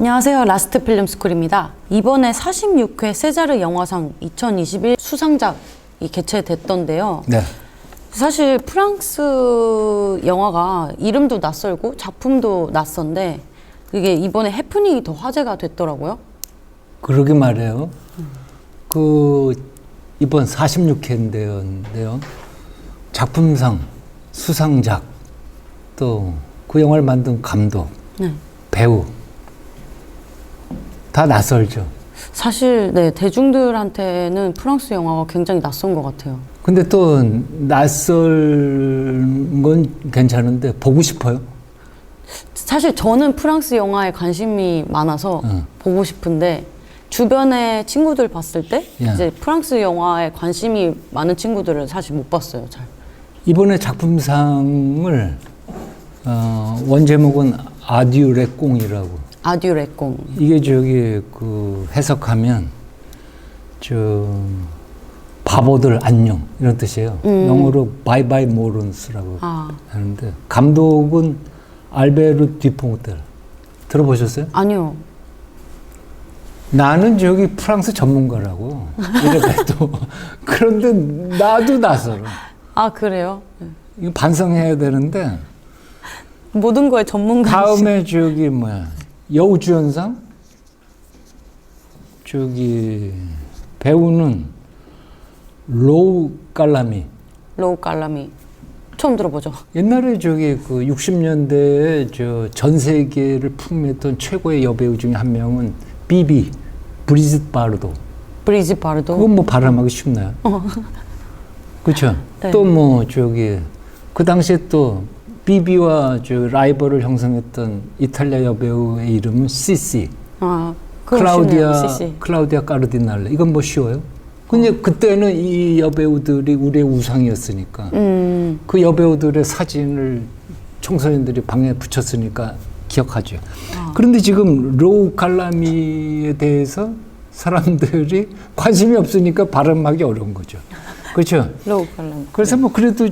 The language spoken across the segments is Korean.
안녕하세요. 라스트 필름 스쿨입니다. 이번에 46회 세자르 영화상 2021 수상작이 개최됐던데요. 네. 사실 프랑스 영화가 이름도 낯설고 작품도 낯선데 이게 이번에 해프닝이 더 화제가 됐더라고요. 그러게 말해요. 이번 46회인데요. 작품상, 수상작, 또 그 영화를 만든 감독, 네. 배우 다 낯설죠. 사실 네, 대중들한테는 프랑스 영화가 굉장히 낯선 것 같아요. 근데 또 낯설은 건 괜찮은데 보고 싶어요? 사실 저는 프랑스 영화에 관심이 많아서 보고 싶은데 주변에 친구들 봤을 때 예. 이제 프랑스 영화에 관심이 많은 친구들은 사실 못 봤어요. 잘. 이번에 작품상을 원 제목은 아듀 레꽁이라고. 아듀 레꽁. 이게 해석하면 바보들 안녕 이런 뜻이에요. 영어로 바이바이 모런스라고 하는데 감독은 알베르 듀퐁텔 들어보셨어요? 아니요. 나는 프랑스 전문가라고 이래도 그런데 나도 낯설어. 아 그래요? 네. 이거 반성해야 되는데 모든 거에 전문가. 다음에 여우주연상 배우는 로우 깔라미. 로우 깔라미. 처음 들어보죠. 옛날에 60년대에 전 세계를 풍미했던 최고의 여배우 중에 한 명은 브리짓 바르도. 브리짓 바르도. 그건 발음하기 쉽나요? 그렇죠. 네. 또 그 당시에 또 비비와 라이벌을 형성했던 이탈리아 여배우의 이름은 시시. 클라우디아 까르디날레. 이건 쉬워요? 근데 그때는 이 여배우들이 우리의 우상이었으니까 그 여배우들의 사진을 청소년들이 방에 붙였으니까 기억하죠. 그런데 지금 로우 칼라미에 대해서 사람들이 관심이 없으니까 발음하기 어려운 거죠. 그렇죠? 로우 칼라미. 그래서 그래도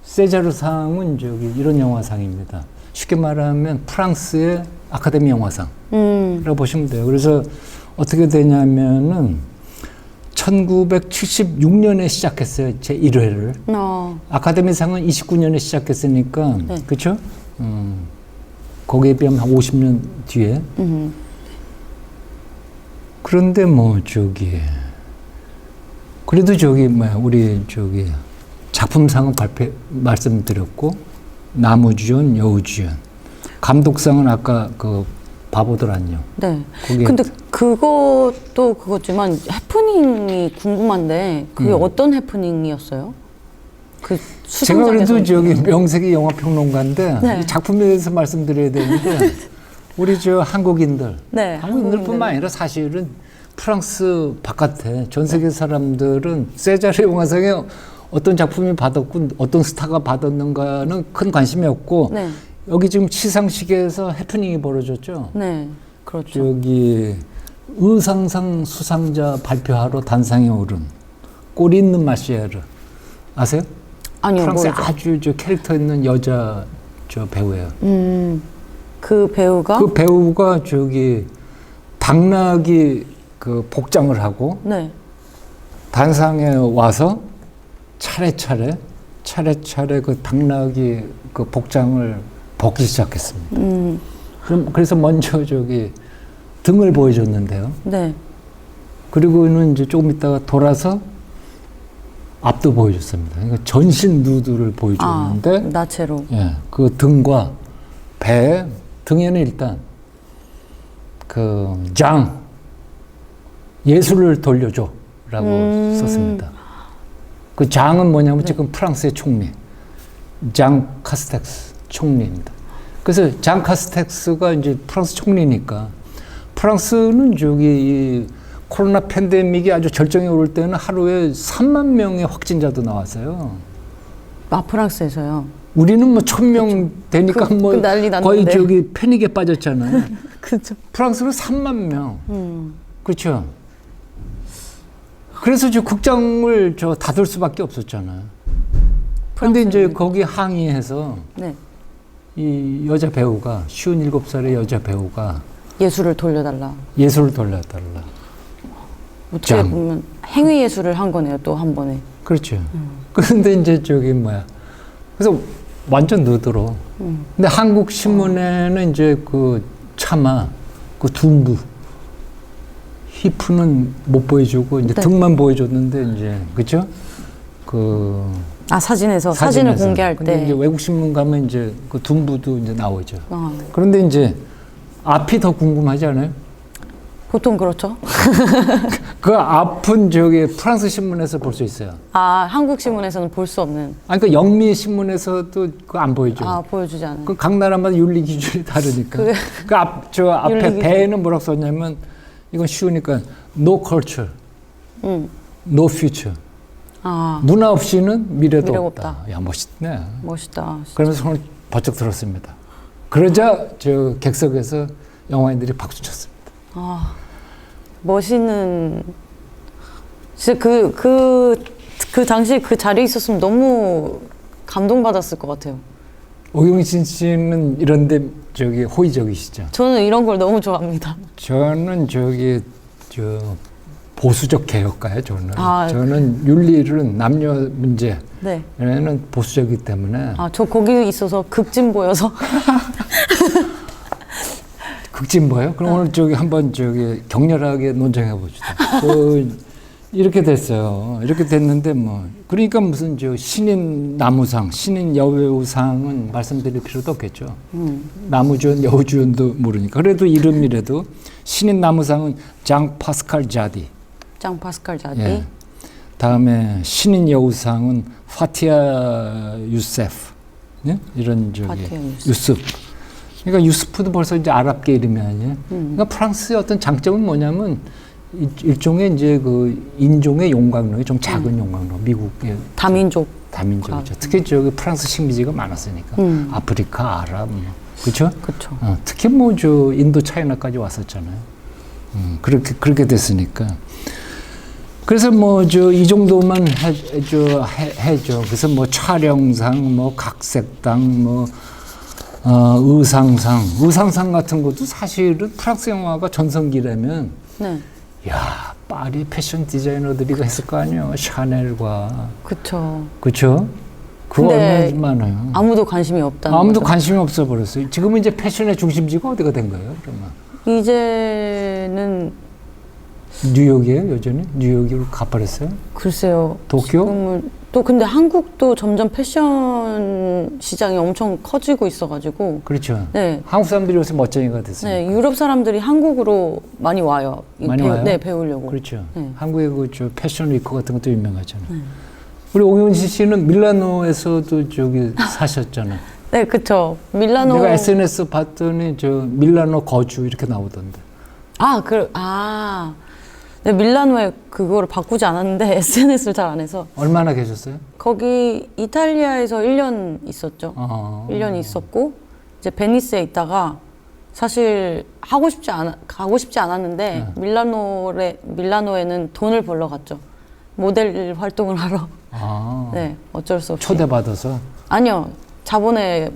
세자르상은 이런 영화상입니다. 쉽게 말하면 프랑스의 아카데미 영화상이라고 보시면 돼요. 그래서 어떻게 되냐면은 1976년에 시작했어요. 제1회를. 아카데미상은 29년에 시작했으니까, 네. 그렇죠? 거기에 비하면 한 50년 뒤에. 그런데 그래도 우리 작품상은 말씀드렸고, 남우주연, 여우주연. 감독상은 아까 바보들 안녕. 네. 근데 그것도 그거지만 해프닝이 궁금한데 그게 어떤 해프닝이었어요? 제가 그래도 명색이 영화 평론가인데 네. 이 작품에 대해서 말씀드려야 되는데 우리 한국인들, 네, 한국인들뿐만 아니라 사실은 프랑스 바깥에 전 세계 사람들은 세자르 영화상에 어떤 작품이 받았고 어떤 스타가 받았는가는 큰 관심이 없고 네. 여기 지금 시상식에서 해프닝이 벌어졌죠. 네, 그렇죠. 의상상 수상자 발표하러 단상에 오른 꼬리 있는 마시에르 아세요? 아니요, 프랑스에 모르죠. 아주 캐릭터 있는 여자 배우예요. 그 배우가 당나귀 복장을 하고 네. 단상에 와서 차례차례 그 당나귀 복장을 벗기 시작했습니다. 그래서 먼저 등을 보여줬는데요. 네. 그리고는 이제 조금 있다가 돌아서 앞도 보여줬습니다. 그러니까 전신 누드를 보여줬는데, 나체로. 예, 그 등과 배, 등에는 일단 예술을 돌려줘라고 썼습니다. 그 장은 뭐냐면 지금 프랑스의 총리, 장 카스텍스 총리입니다. 그래서 장 카스텍스가 이제 프랑스 총리니까 프랑스는 이 코로나 팬데믹이 아주 절정에 오를 때는 하루에 3만 명의 확진자도 나왔어요. 프랑스에서요. 우리는 1,000명 되니까 난리 거의 났는데. 패닉에 빠졌잖아요. 그렇죠. 프랑스는 3만 명. 그렇죠. 그래서 극장을 닫을 수밖에 없었잖아요. 그런데 이제 거기 항의해서 네. 이 여자 배우가 57살의 여자 배우가 예술을 돌려달라. 예술을 돌려달라. 어떻게 짱. 보면 행위 예술을 한 거네요. 또 한 번에. 그렇죠. 그런데 이제 저기 뭐야. 그래서 완전 느들어. 근데 한국 신문에는 이제 그 차마 그 둔부 히프는 못 보여주고 이제 네. 등만 보여줬는데 이제 그죠? 그 사진을 사진에서. 공개할 근데 때. 이제 외국 신문 가면 이제 그 둔부도 이제 나오죠. 아, 그런데 이제 앞이 더 궁금하지 않아요? 보통 그렇죠. 그 앞은 저기 프랑스 신문에서 볼 수 있어요. 한국 신문에서는 볼 수 없는. 아니 그 영미 신문에서도 그거 안 보여줘. 보여주지 않아요. 그 각 나라마다 윤리 기준이 다르니까. 저 앞에 윤리 기준. 배에는 뭐라고 썼냐면 이건 쉬우니까 no culture, no future. 문화 없이는 미래도 없다. 야 멋있네. 멋있다. 그러면서 손을 번쩍 들었습니다. 그러자 저 객석에서 영화인들이 박수 쳤습니다. 멋있는. 진짜 그 당시에 그 자리에 있었으면 너무 감동받았을 것 같아요. 오경신 씨는 이런데 저기 호의적이시죠? 저는 이런 걸 너무 좋아합니다. 저는 저기 저 보수적 개혁가예요. 아, 저는 윤리는 남녀 문제 네. 에는 보수적이기 때문에 저 거기 있어서 극진보여서. 극진보예요? 그럼 오늘 저기 한번 저기 격렬하게 논쟁해 봅시다. 이렇게 됐어요. 이렇게 됐는데 뭐 그러니까 무슨 저 신인 나무상, 신인 여배우상은 말씀드릴 필요도 없겠죠. 나무주연, 여우주연도 모르니까. 그래도 이름이라도 신인 나무상은 장 파스칼 자디. 장 파스칼 자디. 예. 다음에 신인 여우상은 파티아 유세프. 예? 이런 저기 파티아 유스프. 그러니까 유스프도 벌써 이제 아랍계 이름이 아니에요. 그러니까 프랑스의 어떤 장점은 뭐냐면 일종의 이제 그 인종의 용광로이 좀 작은 용광로, 미국의 다민족이죠. 특히 저기 프랑스 식민지가 많았으니까 아프리카, 아랍, 그렇죠? 그렇죠. 특히 뭐 저 인도 차이나까지 왔었잖아요. 그렇게 됐으니까. 그래서 뭐 저 이 정도만 해줘. 그래서 뭐 촬영상, 뭐 각색당, 뭐 의상상 같은 것도 사실은 프랑스 영화가 전성기라면. 네. 야, 파리 패션 디자이너들이 했을 거 아니에요. 샤넬과. 그쵸. 그쵸? 그거 얼마나 많아요. 아무도 관심이 없다는 아무도 거죠. 관심이 없어 버렸어요. 지금은 이제 패션의 중심지가 어디가 된 거예요, 그러면? 이제는 뉴욕이에요, 여전히? 뉴욕으로 가버렸어요? 글쎄요. 도쿄? 지금은 또 근데 한국도 점점 패션 시장이 엄청 커지고 있어가지고. 그렇죠. 네. 한국 사람들이 요새 멋쟁이가 됐어요. 네, 유럽 사람들이 한국으로 많이 와요. 많이 와요? 네, 배우려고. 그렇죠. 네. 한국의 그 패션 위크 같은 것도 유명하잖아요. 우리 오경신 씨는 밀라노에서도 저기 사셨잖아요. 네, 그쵸. 밀라노. 내가 SNS 봤더니 저 밀라노 거주 이렇게 나오던데. 네, 밀라노에 그거를 바꾸지 않았는데 SNS를 잘 안 해서. 얼마나 계셨어요? 거기 이탈리아에서 1년 있었죠. 1년 있었고 이제 베니스에 있다가 사실 가고 싶지 않았는데 밀라노에는 돈을 벌러 갔죠. 모델 활동을 하러. 네, 어쩔 수 없이. 초대받아서? 아니요, 자본에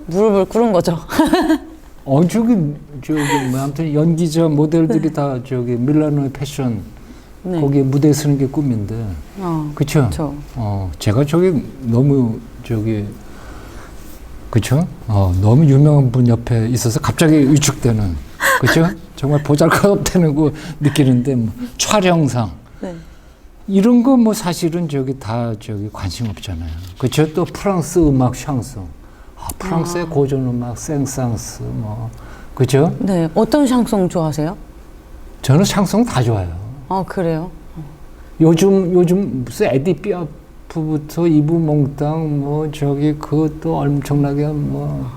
무릎을 꿇은 거죠. 저기 뭐 아무튼 연기자 모델들이 다 저기 밀라노의 패션 네. 거기에 무대에 서는 게 꿈인데. 그쵸? 그쵸. 제가 저기 너무 저기 그쵸? 너무 유명한 분 옆에 있어서 갑자기 위축되는 그쵸? 정말 보잘것없다는 거 느끼는데 뭐 촬영상 네. 이런 거 뭐 사실은 저기 다 저기 관심 없잖아요. 그쵸? 또 프랑스 음악 샹송. 프랑스의 고전 음악 생상스 뭐 그죠? 네, 어떤 샹송 좋아하세요? 저는 샹송 다 좋아요. 그래요? 요즘 무슨 에디 피아프부터 이브 몽땅 뭐 저기 그것도 엄청나게 뭐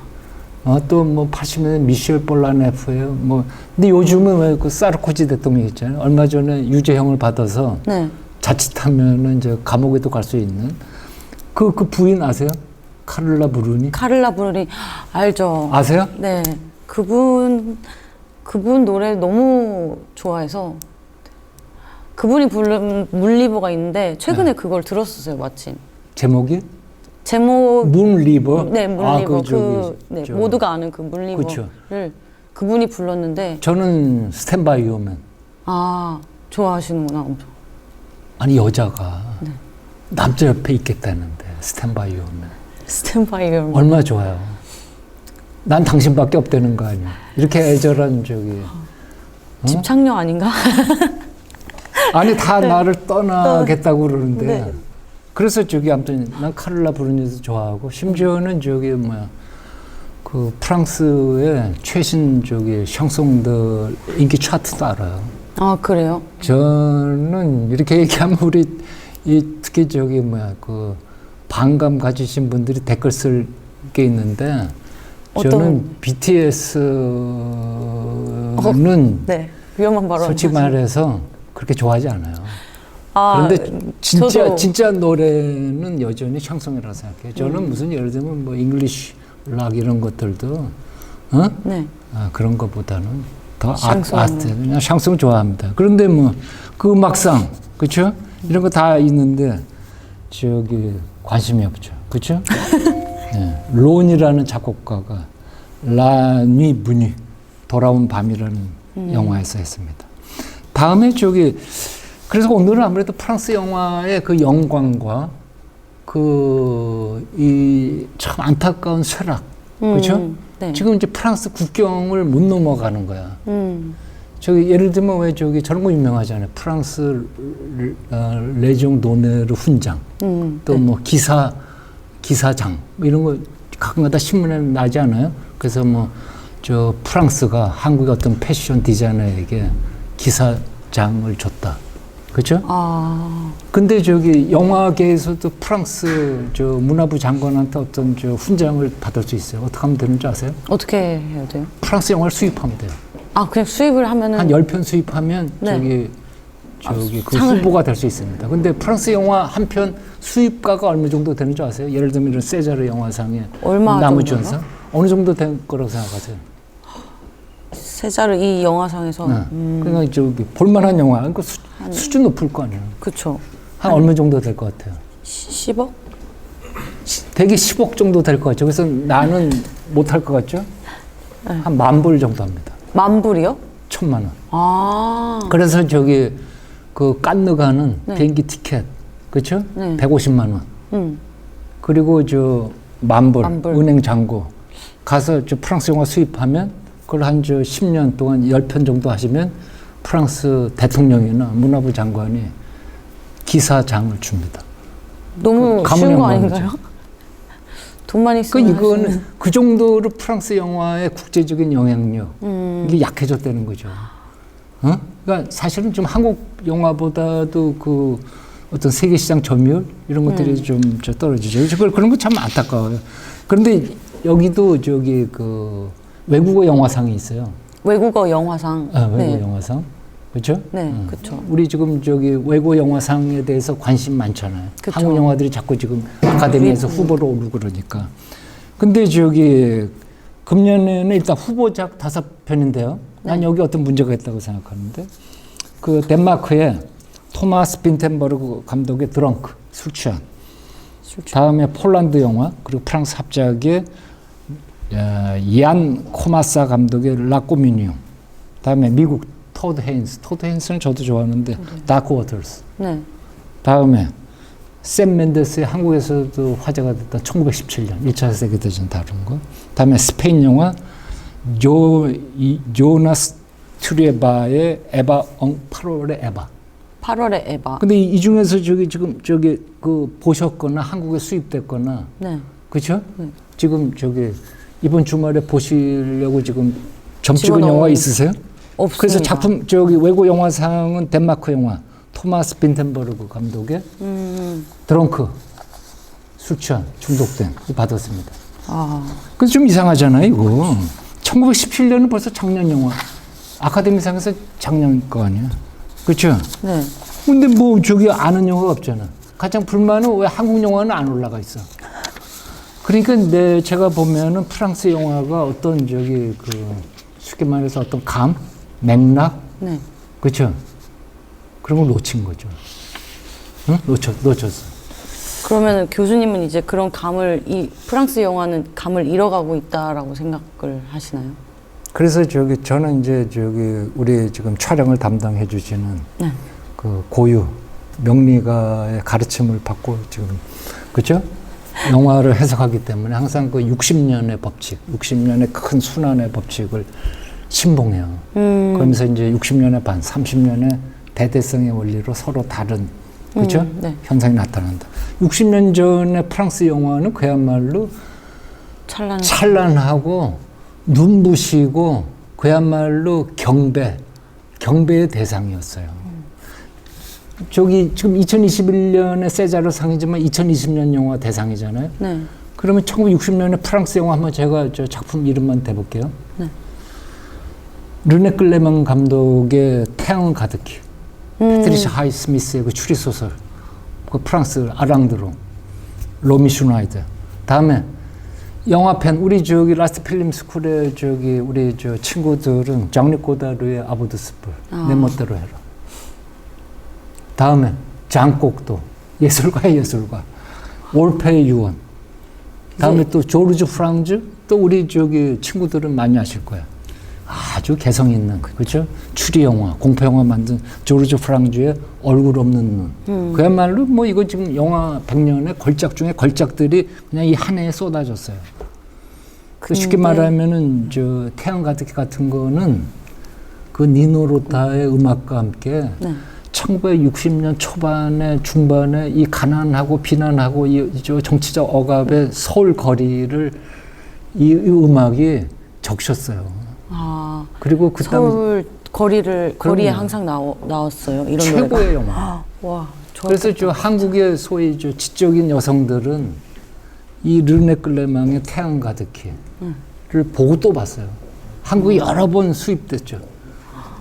또 뭐 80년대 미셸 볼라네프예요. 뭐 근데 요즘은 왜 그 사르코지 대통령 있잖아요. 얼마 전에 유죄형을 받아서 네. 자칫하면은 이제 감옥에도 갈 수 있는 그 부인 아세요? 카를라 브루니? 카를라 브루니 알죠? 아세요? 네, 그분 노래 너무 좋아해서 그분이 부른 물리보가 있는데 최근에 그걸 들었었어요, 마침. 제목이? 제목 문 리버. 네, 문 아, 리버 네, 모두가 아는 그 문 리버를 그쵸. 그분이 불렀는데 저는 스탠바이 유어맨. 아 좋아하시는구나 엄청. 아니 여자가 남자 옆에 있겠다는데 스탠바이 유어맨. 스탠바이 걸 얼마나 좋아요. 난 당신밖에 없다는 거 아니야. 이렇게 애절한 저기. 집착녀 아닌가? 아니 다 나를 떠나겠다고 그러는데. 네. 그래서 저기 아무튼 난 카를라 브루니도 좋아하고 심지어는 저기 뭐야 그 프랑스의 최신 저기 샹송들 인기 차트도 알아요. 아 그래요? 저는 이렇게 얘기하면 우리 특히 저기 뭐야 그 반감 가지신 분들이 댓글 쓸 게 있는데 저는 BTS는 네 위험한 발언. 솔직히 말해서 그렇게 좋아하지 않아요. 아, 그런데 진짜 노래는 여전히 샹송이라고 생각해요. 저는 무슨 예를 들면 뭐 잉글리쉬 락 이런 것들도 네. 그런 것보다는 더 샹송. 아트 그냥 샹송 좋아합니다. 그런데 뭐 그 음악상 그렇죠? 이런 거 다 있는데 저기 관심이 없죠. 그렇죠? 네. 론이라는 작곡가가 라뉘 무뉘 돌아온 밤이라는 영화에서 했습니다. 다음에 저기 그래서 오늘은 아무래도 프랑스 영화의 그 영광과 그 이 참 안타까운 쇠락, 그렇죠? 네. 지금 이제 프랑스 국경을 못 넘어가는 거야. 저기 예를 들면 왜 저기 저런 거 유명하잖아요. 프랑스 레지옹 도네르 훈장, 또 뭐 기사장 뭐 이런 거 가끔가다 신문에 나지 않아요? 그래서 뭐 저 프랑스가 한국의 어떤 패션 디자이너에게 기사장을 줬다. 그렇죠? 아 근데 저기 영화계에서도 프랑스 저 문화부 장관한테 어떤 저 훈장을 받을 수 있어요. 어떻게 하면 되는지 아세요? 어떻게 해야 돼요? 프랑스 영화를 수입하면 돼요. 아 그냥 수입을 하면은 한 10편 수입하면 네. 저기 그 후보가 될 수 있습니다. 근데 프랑스 영화 한 편 수입가가 얼마 정도 되는 줄 아세요? 예를 들면 이런 세자르 영화상의 얼마 나무주연상 어느 정도 될 거라고 생각하세요? 세자르 이 영화상에서 그러니까 저기 볼만한 영화, 그러니까 수준 높을 거 아니에요. 그쵸. 한 얼마 정도 될 것 같아요? 10억? 대개 10억 정도 될 것 같죠. 그래서 나는 못할 것 같죠? 네. 한 10,000불 정도 합니다. 10,000불이요? 1,000,000원. 아 그래서 저기 그 깐느 가는 네. 비행기 티켓, 그렇죠? 네. 150만 원. 그리고 저 10,000불, 만불. 은행 잔고 가서 저 프랑스 영화 수입하면 그걸 한 저 10년 동안 10편 정도 하시면 프랑스 대통령이나 문화부 장관이 기사장을 줍니다. 너무 가문 쉬운 거 영광이죠. 아닌가요? 돈만 그 있으면 이거는 그 정도로 프랑스 영화의 국제적인 영향력 이게 약해졌다는 거죠. 그러니까 사실은 좀 한국 영화보다도 그 어떤 세계 시장 점유율 이런 것들이 좀 저 떨어지죠. 그런 거 참 안타까워요. 그런데 여기도 저기 그 외국어 영화상이 있어요. 외국어 영화상. 외국어 네. 영화상, 그렇죠? 네, 그렇죠. 우리 지금 저기 외국어 영화상에 대해서 관심 많잖아요. 그쵸. 한국 영화들이 자꾸 지금 아카데미에서 후보로 오르고 그러니까. 근데 저기 금년에는 일단 후보작 5편인데요. 난 여기 어떤 문제가 있다고 생각하는데 그 덴마크의 토마스 빈텐버그 감독의 드렁크, 술 취한. 다음에 폴란드 영화 그리고 프랑스 합작의 이안 코마사 감독의 라꼬미니움. 다음에 미국 토드 헤인스. 토드 헤인스는 저도 좋아하는데 다크 워터스. 네. 다음에 샘 맨데스의 한국에서도 화제가 됐던 1917년 1차 세계대전 다룬 거. 다음에 스페인 영화 조나스 트리에바의 에바 8월의 에바. 8월의 에바. 근데 이 중에서 지금 그 보셨거나 한국에 수입됐거나 네. 그렇죠? 지금 이번 주말에 보시려고 지금 점 찍은 집어넣은 영화 있으세요? 없습니다. 그래서 작품 외국 영화상은 덴마크 영화 토마스 빈텐버그 감독의 드렁크 술 취한 중독된 받았습니다. 아, 그래서 좀 이상하잖아요, 이거. 1917년은 벌써 작년 영화. 아카데미상에서 작년 거 아니야. 그렇죠? 네. 근데 뭐 아는 영화가 없잖아. 가장 불만은 왜 한국 영화는 안 올라가 있어. 그러니까 제가 보면은 프랑스 영화가 어떤 쉽게 말해서 어떤 맥락, 네. 그렇죠? 그런 걸 놓친 거죠. 응? 놓쳤어. 그러면 교수님은 이제 그런 감을 이 프랑스 영화는 감을 잃어가고 있다라고 생각을 하시나요? 그래서 저는 이제 우리 지금 촬영을 담당해 주시는 네. 그 고유 명리가의 가르침을 받고 지금 그죠? 영화를 해석하기 때문에 항상 그 60년의 법칙, 60년의 큰 순환의 법칙을 신봉해요. 그러면서 이제 60년의 반, 30년의 대대성의 원리로 서로 다른 그죠? 네. 현상이 나타난다. 60년 전의 프랑스 영화는 그야말로 찬란하고 눈부시고 그야말로 경배의 대상이었어요. 지금 2021년에 세자르 상이지만 2020년 영화 대상이잖아요. 네. 그러면 1960년에 프랑스 영화 한번 제가 저 작품 이름만 대볼게요. 네. 르네 클레망 감독의 태양은 가득히. 패트리샤 하이 스미스의 그 추리소설. 그 프랑스 아랑드로. 로미 슈나이드. 다음에 영화 팬 우리 라스트 필름 스쿨의 우리 친구들은 장르 꼬다르의 아보드스풀. 내 멋대로 해라. 다음에 장곡도 예술가의 예술가. 올페의 유언. 다음에 또 조르주 프랑즈 또 우리 친구들은 많이 아실 거야. 아주 개성 있는 그렇죠? 추리 영화, 공포 영화 만든 조르주 프랑즈의 얼굴 없는 눈. 그야말로 뭐 이거 지금 영화 100년의 걸작 중에 걸작들이 그냥 이 한 해에 쏟아졌어요. 쉽게 말하면은 태양 가득히 같은 거는 그 니노 로타의 음악과 함께 1960년 초반에 중반에 이 가난하고 비난하고 정치적 억압의 서울 거리를 이 음악이 적셨어요. 아, 그리고 그 서울 거리에 항상 나왔어요. 이런 최고의 노래가. 영화. 와, 그래서 한국의 소위 지적인 여성들은 이 르네 클레망의 태양 가득히를 보고 또 봤어요. 한국에 여러 번 수입됐죠.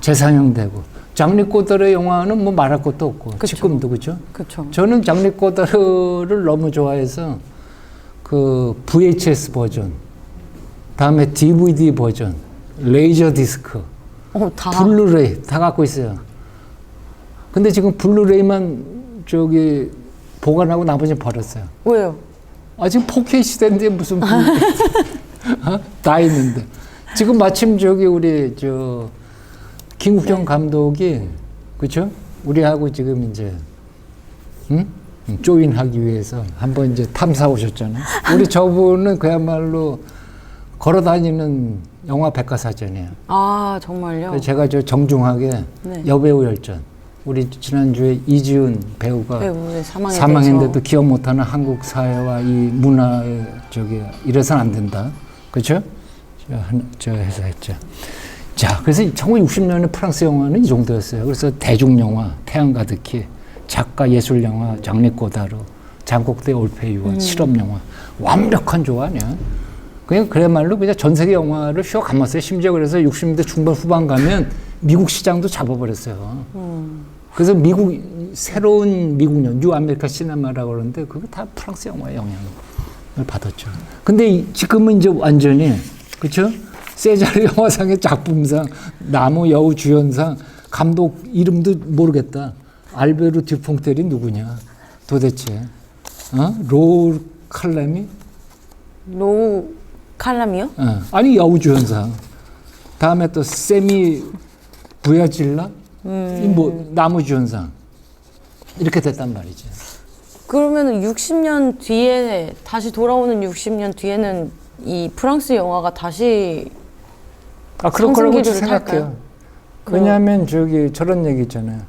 재상영되고. 장르 꼬다르의 영화는 뭐 말할 것도 없고 그쵸. 지금도 그죠? 그쵸. 저는 장르 꼬다르를 너무 좋아해서 그 VHS 버전, 다음에 DVD 버전, 레이저 디스크, 블루레이 다 갖고 있어요. 근데 지금 블루레이만 보관하고 나머지는 버렸어요. 왜요? 지금 4K 시대인데 무슨 다 있는데 지금 마침 우리 김국경 감독이 그렇죠? 우리하고 지금 이제 조인하기 위해서 한번 이제 탐사 오셨잖아요. 우리 저분은 그야말로 걸어다니는 영화 백과사전이에요. 아, 정말요? 그래서 제가 정중하게 여배우 열전 우리 지난주에 이지은 배우가 사망했는데도 기억 못하는 한국 사회와 이 문화에 이래서는 안 된다. 그렇죠? 해서 했죠. 자, 그래서 1960년에 프랑스 영화는 이 정도였어요. 그래서 대중영화, 태양 가득히, 작가 예술영화, 장르 꼬다르, 장곡대 올페 유언, 실험영화. 완벽한 조화 아니야. 그야말로 그냥 전 세계 영화를 휘어 감았어요. 심지어 그래서 60년대 중반 후반 가면 미국 시장도 잡아버렸어요. 그래서 새로운 미국령, 뉴 아메리카 시네마라고 그러는데 그거 다 프랑스 영화의 영향을 받았죠. 근데 지금은 이제 완전히, 그쵸? 세자르 영화상의 작품상, 나무 여우 주연상, 감독 이름도 모르겠다. 알베르 듀퐁텔이 누구냐? 도대체. 로우 칼람이? 로우 칼람이요? 아니, 여우 주연상. 다음에 또 세미 부야질라? 나무 주연상. 이렇게 됐단 말이지. 그러면 60년 뒤에, 다시 돌아오는 60년 뒤에는 이 프랑스 영화가 다시 그럴 거라고 탈까요? 생각해요. 왜냐하면 저런 얘기 있잖아요.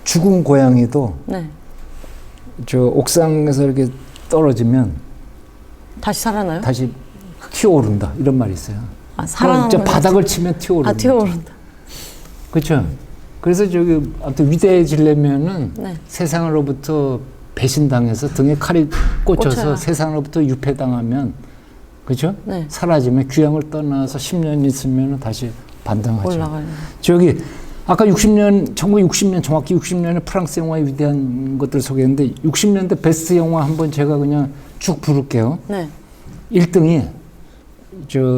죽은 고양이도 옥상에서 이렇게 떨어지면 다시 살아나요? 다시 튀어오른다 이런 말이 있어요. 살아나는 바닥을 치면 튀어오른다. 튀어오른다. 그렇죠. 그래서 아무튼 위대해지려면은 세상으로부터 배신당해서 등에 칼이 꽂혀서 세상으로부터 유폐당하면 그렇죠? 사라지면 귀향을 떠나서 10년 있으면 다시 반등하죠. 올라가요. 아까 1960년 정확히 60년에 프랑스 영화의 위대한 것들 소개했는데 60년대 베스트 영화 한번 제가 그냥 쭉 부를게요. 1등이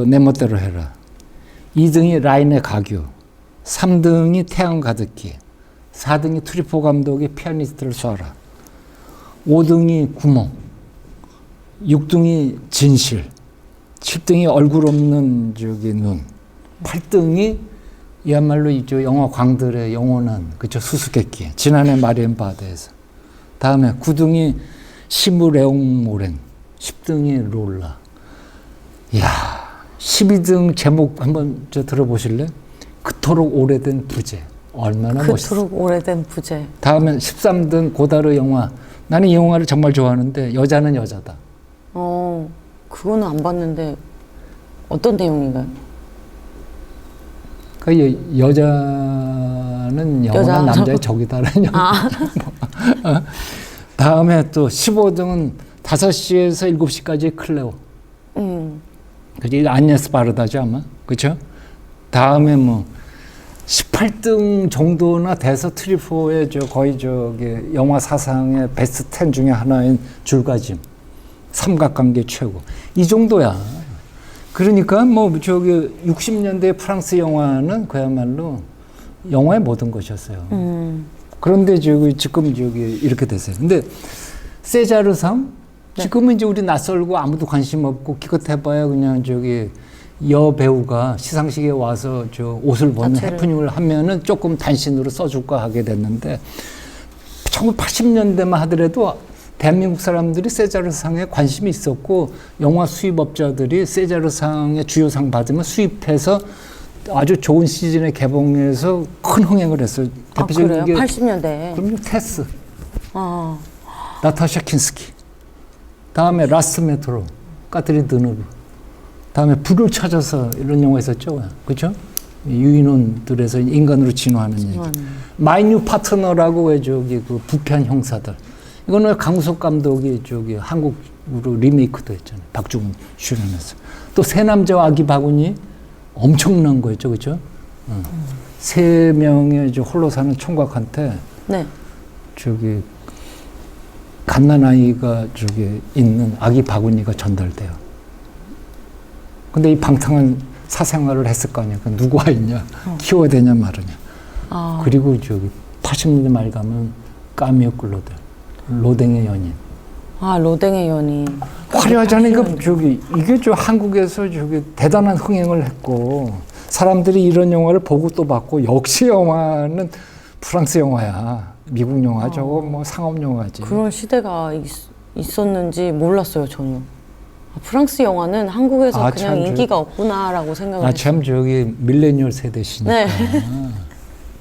내 멋대로 해라. 2등이 라인의 가교. 3등이 태양 가득히. 4등이 트리포 감독의 피아니스트를 쏴라. 5등이 구멍, 6등이 진실, 7등이 얼굴 없는 저기 눈, 8등이 이야말로 이저 영화 광들의 영원한 그저 수수께끼, 지난해 마리엔 바다에서. 다음에 9등이 시무레옹 모렌, 10등이 롤라. 이야, 12등 제목 한번 저 들어보실래? 그토록 오래된 부재. 얼마나 멋있어. 그토록 오래된 부재. 다음에 13등 고다르 영화. 나는 이 영화를 정말 좋아하는데 여자는 여자다. 그거는 안 봤는데 어떤 내용인가요? 그 여자는 영원한 남자의 적이다라는 영화. 다음에 또 15등은 5시에서 7시까지의 클레오. 그지? 안예스 바르다죠 아마. 그렇죠? 다음에 뭐 18등 정도나 돼서 트리포의 저 거의 저기 영화 사상의 베스트 10 중에 하나인 줄가짐. 삼각관계 최고. 이 정도야. 그러니까 뭐 저기 60년대 프랑스 영화는 그야말로 영화의 모든 것이었어요. 그런데 지금 이렇게 됐어요. 근데 세자르상 지금은 이제 우리 낯설고 아무도 관심 없고 기껏해봐야 그냥 저기 여배우가 시상식에 와서 저 옷을 벗는 자체를. 해프닝을 하면은 조금 단신으로 써줄까 하게 됐는데 1980년대만 하더라도 대한민국 사람들이 세자르상에 관심이 있었고 영화 수입업자들이 세자르상의 주요상 받으면 수입해서 아주 좋은 시즌에 개봉해서 큰 흥행을 했어요. 대표적인 게 80년대에. 그럼요. 테스, 나타샤 킨스키, 다음에 라스트 메트로, 까트린 드누브, 다음에 불을 찾아서 이런 영화 있었죠. 그렇죠? 유인원들에서 인간으로 진화하는 얘기. 마이 뉴 파트너라고 왜 저기 그 부패한 형사들. 이거는 강우석 감독이 저기 한국으로 리메이크도 했잖아요. 박중훈 출연해서. 또 새 남자와 아기 바구니 엄청난 거였죠, 그렇죠? 세 명의 저 홀로 사는 총각한테 네. 저기 갓난 아이가 저기 있는 아기 바구니가 전달돼요. 근데 이 방탕한 사생활을 했을 거 아니야. 그 누구 아이냐, 키워야 되냐 말이냐. 그리고 저기 80년대 말 가면 까미오 클로드, 로댕의 연인. 로댕의 연인. 화려하잖아요. 이게 저 한국에서 저기 대단한 흥행을 했고 사람들이 이런 영화를 보고 또 봤고 역시 영화는 프랑스 영화야. 미국 영화 저거 뭐 상업 영화지. 그런 시대가 있었는지 몰랐어요 전혀. 프랑스 영화는 한국에서 그냥 인기가 없구나라고 생각을 했어요. 참 저기 밀레니얼 세대시니까. 네.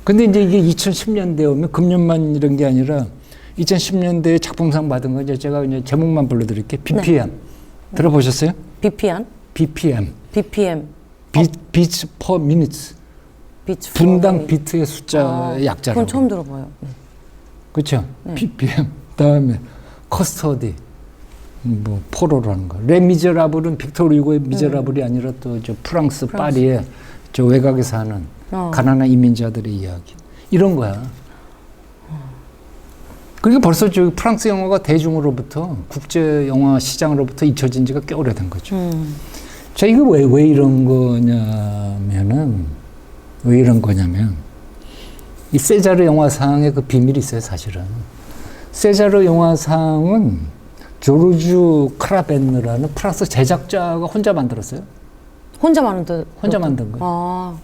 근데 이제 이게 2010년대에 오면 금년만 이런 게 아니라 2010년대에 작품상 받은 거 이제 제가 그냥 제목만 불러드릴게요. BPM. 들어보셨어요? BPM? BPM. BPM. Beats per minute. 분당 비트의 숫자 약자라고. 그건 처음 들어봐요. 네. 그렇죠? 네. BPM. 다음에 커스터디. 뭐 포로라는 거. 레 미제라블은 빅토르 유고의 미제라블이 아니라 또 저 프랑스 파리에 저 외곽에 사는 가난한 이민자들의 이야기. 이런 거야. 그러니까 벌써 저 프랑스 영화가 대중으로부터 국제 영화 시장으로부터 잊혀진 지가 꽤 오래된 거죠. 자, 이거 왜 이런 거냐면은 이 세자르 영화상의 그 비밀이 있어요, 사실은. 세자르 영화상은 조르주 크라벤느라는 프랑스 제작자가 혼자 만들었어요. 혼자 만든 거예요.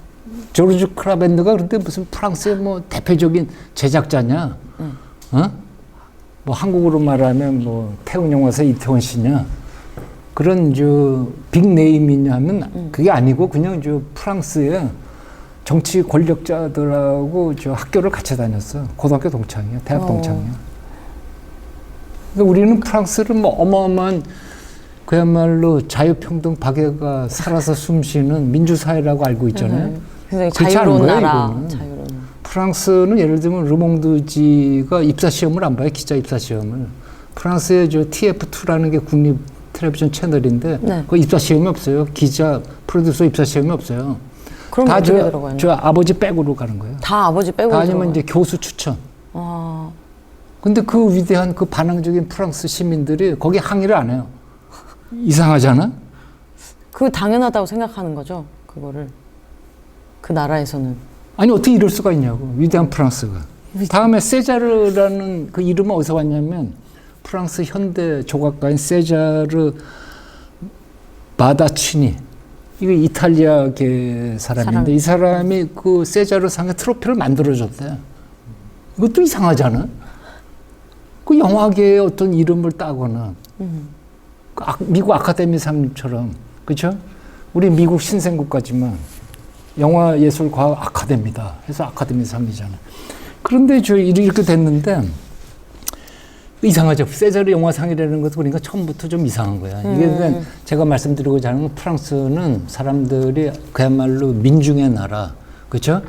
조르주 크라벤느가 그런데 무슨 프랑스의 뭐 대표적인 제작자냐? 뭐 한국으로 말하면 뭐 태국 영화사 이태원 씨냐? 그런 저 빅네임이냐 하면 그게 아니고 그냥 저 프랑스의 정치 권력자들하고 저 학교를 같이 다녔어. 고등학교 동창이야, 대학 동창이야. 그러니까 우리는 프랑스를 뭐 어마어마한 그야말로 자유평등 박애가 살아서 숨쉬는 민주사회라고 알고 있잖아요. 자유로운 나라. 자유로운. 프랑스는 예를 들면 르몽드지가 입사 시험을 안 봐요. 기자 입사 시험을. 프랑스의 저 TF2라는 게 국립 텔레비전 채널인데 그 입사 시험이 없어요. 기자, 프로듀서 입사 시험이 없어요. 그럼 다 어떻게 들어가요? 저 아버지 백으로 가는 거예요. 다 아버지 백으로 들어가요? 아니면 이제 교수 추천. 근데 그 위대한 그 반항적인 프랑스 시민들이 거기 항의를 안 해요. 이상하잖아? 그 당연하다고 생각하는 거죠, 그거를. 그 나라에서는. 아니, 어떻게 이럴 수가 있냐고, 위대한 프랑스가. 다음에 세자르라는 그 이름은 어디서 왔냐면, 프랑스 현대 조각가인 세자르 마다치니, 이거 이탈리아계 사람인데 이 사람이 그 세자르 상의 트로피를 만들어줬대. 이것도 이상하잖아. 그 영화계의 어떤 이름을 따거나 미국 아카데미상처럼, 그렇죠? 우리 미국 신생국가지만 영화예술과학 아카데미다 해서 아카데미상이잖아. 그런데 이렇게 됐는데 이상하죠. 세자르 영화상이라는 것도 그러니까 처음부터 좀 이상한 거야. 이게 그러니까 제가 말씀드리고자 하는 건 프랑스는 사람들이 그야말로 민중의 나라, 그렇죠?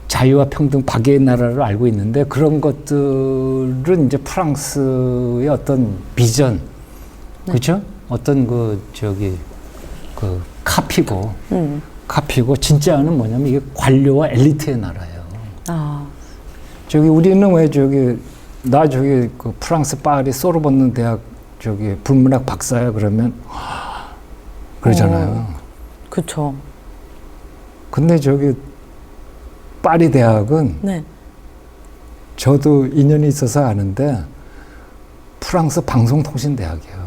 자유와 평등, 박애의 나라로 알고 있는데 그런 것들은 이제 프랑스의 어떤 비전, 그렇죠? 어떤 그 카피고, 진짜는 뭐냐면 이게 관료와 엘리트의 나라예요. 우리는 왜 그 프랑스 파리 소르본느 대학 불문학 박사야 그러면 그러잖아요. 그렇죠. 근데 파리 대학은 네. 저도 인연이 있어서 아는데 프랑스 방송통신대학이에요.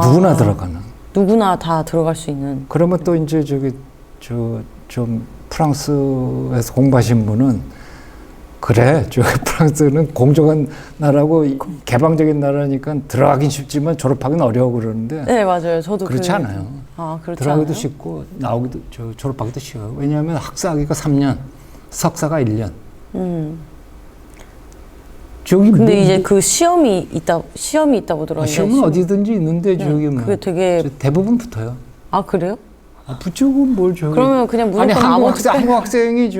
누구나 들어가는. 누구나 다 들어갈 수 있는. 그러면 또 이제 좀 프랑스에서 공부하신 분은 그래, 프랑스는 공정한 나라고 개방적인 나라니까 들어가긴 쉽지만 졸업하기는 어려워 그러는데. 네, 맞아요. 저도 그렇지 않아요. 그렇지 들어가기도 않아요? 쉽고 나오기도 졸업하기도 쉬워요. 왜냐하면 학사학위가 3년, 석사가 1년. 근데 이제 그 시험이 있다고 들었는데. 시험은 어디든지 있는데 그게 되게 대부분 붙어요. 그래요? 붙죠, 뭘 그러면 그냥 무조건 한국 학생이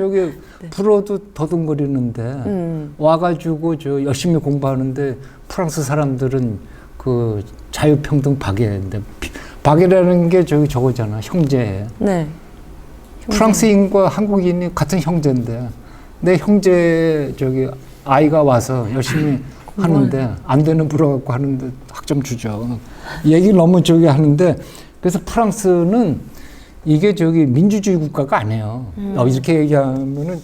불어도 더듬거리는데 와가지고 열심히 공부하는데 프랑스 사람들은 그 자유평등 박애인데 박애라는 게 저거잖아, 형제. 네. 프랑스인과 한국인이 같은 형제인데 내 형제 아이가 와서 열심히 하는데 안 되는 불어갖고 하는데 학점 주죠. 얘기를 너무 하는데 그래서 프랑스는 이게 민주주의 국가가 아니에요. 이렇게 얘기하면은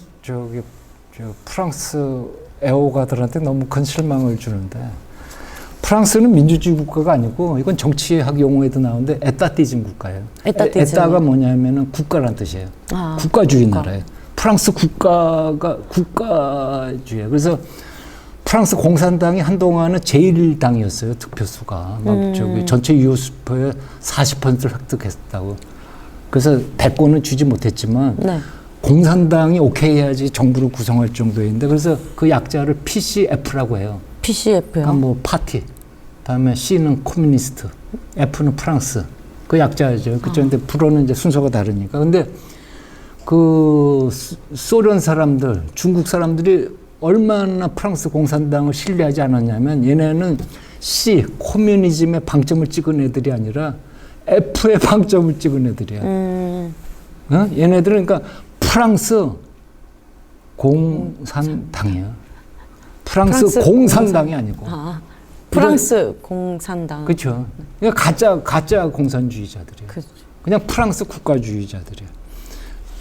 프랑스 애호가들한테 너무 큰 실망을 주는데 프랑스는 민주주의 국가가 아니고 이건 정치학 용어에도 나오는데 에따티즘 국가예요. 에따가 뭐냐면은 국가란 뜻이에요. 국가주의 나라예요. 프랑스 국가주의예요. 그래서 프랑스 공산당이 한동안은 제1당이었어요. 득표수가 전체 유효수표의 40%를 획득했다고. 그래서 대권은 주지 못했지만 네. 공산당이 오케이 해야지 정부를 구성할 정도인데 그래서 그 약자를 PCF라고 해요. PCF요? 그러니까 파티. 다음에 C는 코뮤니스트, F는 프랑스. 그 약자죠. 그런데 불어는 이제 순서가 다르니까. 근데 그 소련 사람들, 중국 사람들이 얼마나 프랑스 공산당을 신뢰하지 않았냐면 얘네는 C, 코뮤니즘의 방점을 찍은 애들이 아니라 F의 방점을 찍은 애들이야. 얘네들은 그러니까 프랑스 공산당이야. 프랑스 공산당이 아니고. 프랑스 공산당. 그렇죠. 그러니까 가짜 공산주의자들이야. 그냥 프랑스 국가주의자들이야.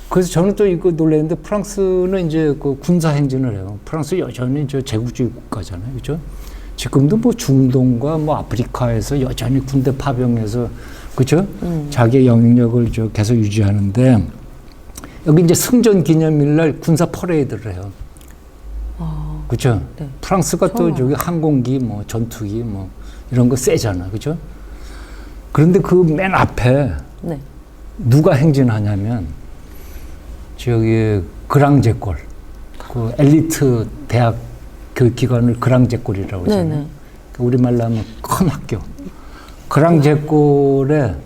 그래서 저는 또 이거 놀랐는데 프랑스는 이제 그 군사 행진을 해요. 프랑스 여전히 제국주의 국가잖아요. 그렇죠? 지금도 뭐 중동과 뭐 아프리카에서 여전히 군대 파병해서 그렇죠? 자기의 영향력을 계속 유지하는데 여기 이제 승전 기념일날 군사 퍼레이드를 해요. 그렇죠? 네. 프랑스가 또 항공기, 뭐 전투기, 뭐 이런 거 세잖아, 그렇죠? 그런데 그 맨 앞에 네. 누가 행진하냐면 그랑제골, 그 엘리트 대학 교육기관을 그랑제골이라고 하잖아요. 네네. 우리말로 하면 큰 학교. 그랑제골에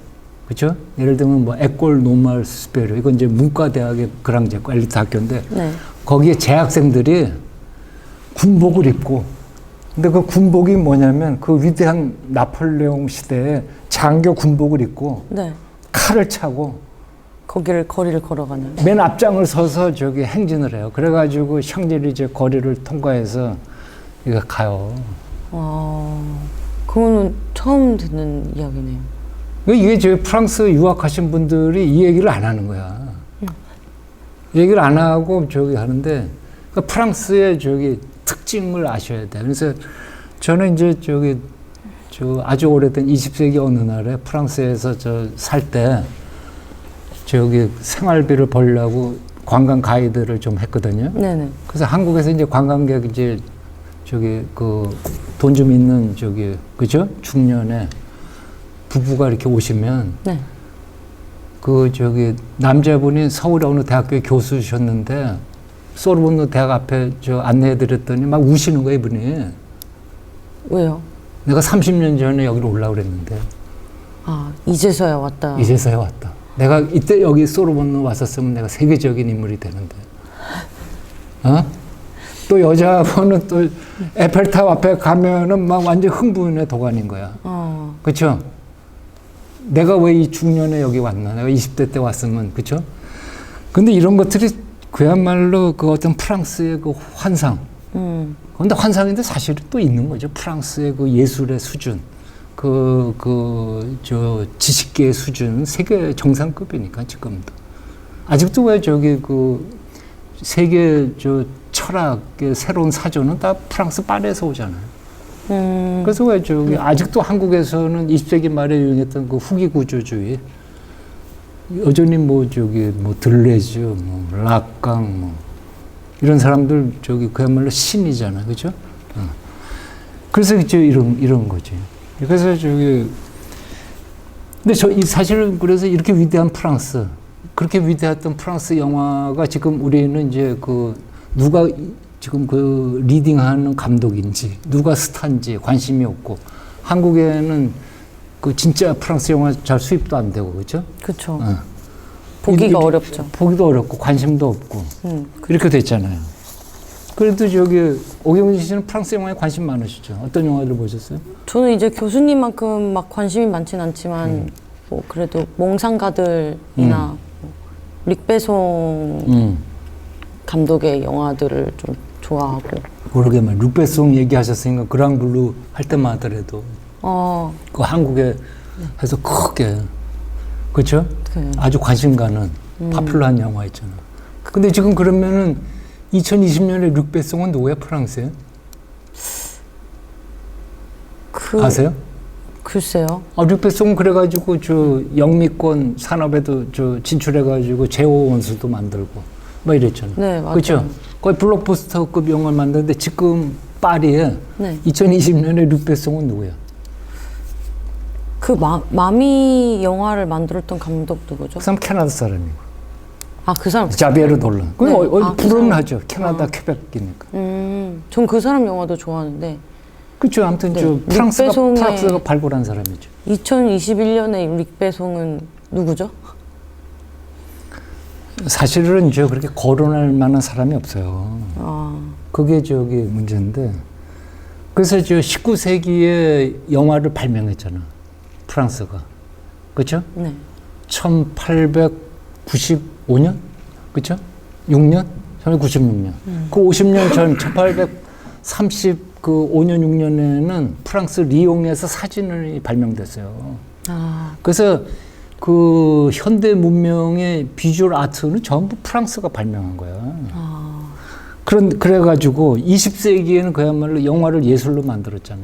그렇죠? 예를 들면 뭐 에콜 노말 수페리오 이건 이제 문과대학의 그랑제골 엘리트 학교인데 네. 거기에 재학생들이 군복을 입고 근데 그 군복이 뭐냐면 그 위대한 나폴레옹 시대에 장교 군복을 입고 네. 칼을 차고 거리를 걸어가는. 맨 앞장을 서서 행진을 해요. 그래가지고 샹젤리제 거리를 통과해서 이거 가요. 그거는 처음 듣는 이야기네요. 이게 프랑스 유학하신 분들이 이 얘기를 안 하는 거야. 얘기를 안 하고 하는데 그러니까 프랑스의 특징을 아셔야 돼. 그래서 저는 이제 저 아주 오래된 20세기 어느 날에 프랑스에서 저 살 때 저기 생활비를 벌려고 관광 가이드를 좀 했거든요. 네네. 그래서 한국에서 이제 관광객 이제 저기 그 돈 좀 있는 저기 그죠? 중년에 부부가 이렇게 오시면 네. 그 저기 남자분이 서울의 어느 대학교의 교수셨는데 소르본노 대학 앞에 저 안내해드렸더니 막 우시는 거예요, 이분이. 왜요? 내가 30년 전에 여기로 올라오고 그랬는데 아, 이제서야 왔다. 이제서야 왔다. 내가 이때 여기 소르본노 왔었으면 내가 세계적인 인물이 되는데. 어? 또 여자분은 또 에펠탑 앞에 가면은 막 완전 흥분의 도가니인 거야. 그렇죠? 내가 왜 이 중년에 여기 왔나? 내가 20대 때 왔으면, 그렇죠? 근데 이런 것들이 그야말로 그 어떤 프랑스의 그 환상. 근데 환상인데 사실은 또 있는 거죠. 프랑스의 그 예술의 수준, 저 지식계의 수준은 세계 정상급이니까 지금도. 아직도 왜 저기 그 세계 저 철학의 새로운 사전은 다 프랑스 파리에서 오잖아요. 그래서 왜 저기 아직도 한국에서는 20세기 말에 유행했던 그 후기 구조주의 여전히 뭐 저기 뭐 들레즈, 뭐 락강 뭐 이런 사람들 저기 그야말로 신이잖아, 그죠? 그래서 이제 이런 거지. 그래서 저기 근데 사실은 그래서 이렇게 위대한 프랑스, 그렇게 위대했던 프랑스 영화가 지금 우리는 이제 그 누가 지금 그 리딩하는 감독인지 누가 스타인지 관심이 없고 한국에는 그 진짜 프랑스 영화 잘 수입도 안 되고 그렇죠? 그렇죠. 보기가 어렵죠. 보기도 어렵고 관심도 없고 이렇게 됐잖아요. 그래도 저기 오경진 씨는 프랑스 영화에 관심 많으시죠? 어떤 영화들 보셨어요? 저는 이제 교수님만큼 막 관심이 많진 않지만 뭐 그래도 몽상가들이나 뭐 릭베송 감독의 영화들을 좀 좋아하고. 그러게 말 룩베송 얘기하셨으니까 그랑블루 할 때만 하더라도 그 한국에 해서 크게 그렇죠? 아주 관심 가는 파퓰러한 영화 있잖아. 근데 지금 그러면은 2020년에 룩베송은 누구야 프랑스에? 아세요? 글쎄요. 룩베송은 그래가지고 저 영미권 산업에도 저 진출해가지고 제호 원수도 만들고 뭐 이랬잖아. 네, 맞아요. 그렇죠? 거의 블록버스터급 영화를 만드는데 지금 파리에 네. 2020년에 룩베송은 누구야? 그 마미 영화를 만들었던 감독 누구죠? 그 사람 캐나다 사람이고. 아, 그 사람. 자비에르 돌란. 그 네. 불은 하죠. 캐나다 퀘벡이니까. 전 그 사람 영화도 좋아하는데. 그렇죠. 아무튼 네. 저 프랑스가 발굴한 사람이죠. 2021년에 릭배송은 누구죠? 사실은 저 그렇게 거론할 만한 사람이 없어요. 그게 저기 문제인데. 그래서 저 19세기에 영화를 발명했잖아. 프랑스가. 그렇죠? 네. 1895년? 그렇죠? 6년? 1996년. 그 50년 전 1835년 6년에는 프랑스 리옹에서 사진이 발명됐어요. 그래서 그 현대 문명의 비주얼 아트는 전부 프랑스가 발명한 거야. 그래가지고 20세기에는 그야말로 영화를 예술로 만들었잖아.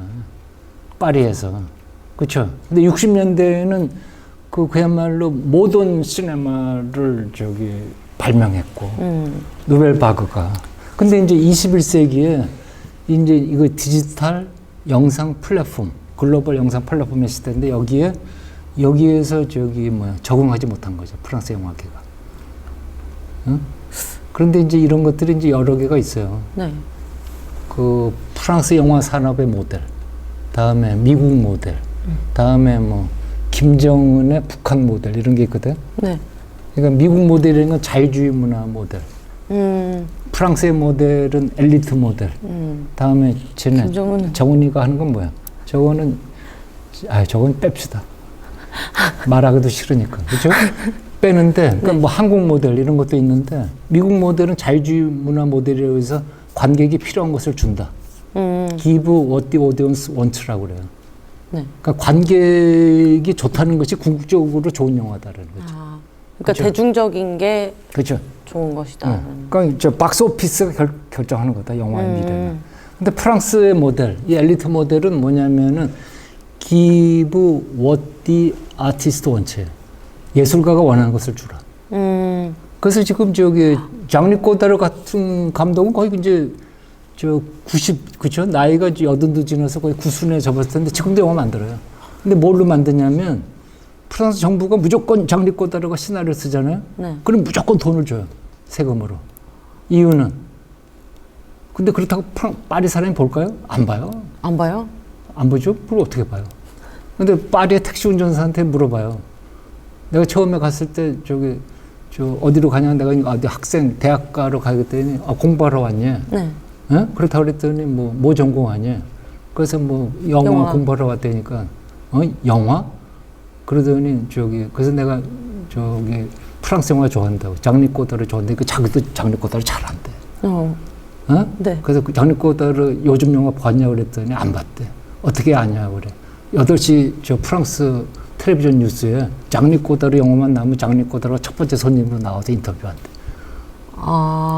파리에서. 그쵸? 근데 60년대에는 그야말로 모던 시네마를 저기 발명했고, 누벨바그가. 근데 이제 21세기에 이제 이거 디지털 영상 플랫폼, 글로벌 영상 플랫폼의 시대인데 여기에서 저기 적응하지 못한 거죠. 프랑스 영화계가. 응? 그런데 이제 이런 것들이 이제 여러 개가 있어요. 네. 그 프랑스 영화 산업의 모델, 다음에 미국 모델, 다음에 뭐 김정은의 북한 모델 이런 게 있거든. 네. 그러니까 미국 모델이라는 건 자유주의 문화 모델. 프랑스의 모델은 엘리트 모델. 다음에 쟤는 정은이가 하는 건 뭐야? 저건 뺍시다. 말하기도 싫으니까. 그죠? 빼는데, 그러니까 뭐 한국 모델 이런 것도 있는데, 미국 모델은 자유주의 문화 모델이라고 해서 관객이 필요한 것을 준다. Give what the audience wants라고 그래요. 네. 그러니까 관객이 좋다는 것이 궁극적으로 좋은 영화다라는 거죠. 그러니까 그렇죠? 대중적인 게 그렇죠. 좋은 것이다. 그러니까 저 박스 오피스가 결정하는 거다, 영화의 미래는. 근데 프랑스의 모델, 이 엘리트 모델은 뭐냐면은 give what the artist wants. 예술가가 원하는 것을 주라. 그래서 지금 저기 장리 꼬다르 같은 감독은 거의 이제 저 그죠? 나이가 이제 80도 지나서 거의 90에 접었을 텐데 지금도 영화 만들어요. 근데 뭘로 만드냐면 프랑스 정부가 무조건 장리 꼬다르가 시나리오 쓰잖아요. 네. 그럼 무조건 돈을 줘요. 세금으로. 이유는 근데 그렇다고 파리 사람이 볼까요? 안 봐요. 안 봐요? 안 보죠? 그걸 어떻게 봐요? 근데 파리의 택시 운전사한테 물어봐요. 내가 처음에 갔을 때 저 어디로 가냐? 내가 어디 학생 대학가로 가겠더니 공부하러 왔니? 네. 어? 그렇다고 그랬더니 뭐 전공하니? 그래서 뭐 영화 공부하러 왔다니까 영화? 그러더니 그래서 내가 프랑스 영화 좋아한다고 장리 꼬다르 좋아한다니까 자기도 장리 꼬다르 잘한대. 어? 네. 그래서 장리 꼬다르 요즘 영화 봤냐고 그랬더니 안 봤대. 어떻게 아냐고 그래. 8시 저 프랑스 텔레비전 뉴스에 장리 꼬다르 영화만 나오면 장리 꼬다르가 첫 번째 손님으로 나와서 인터뷰한대.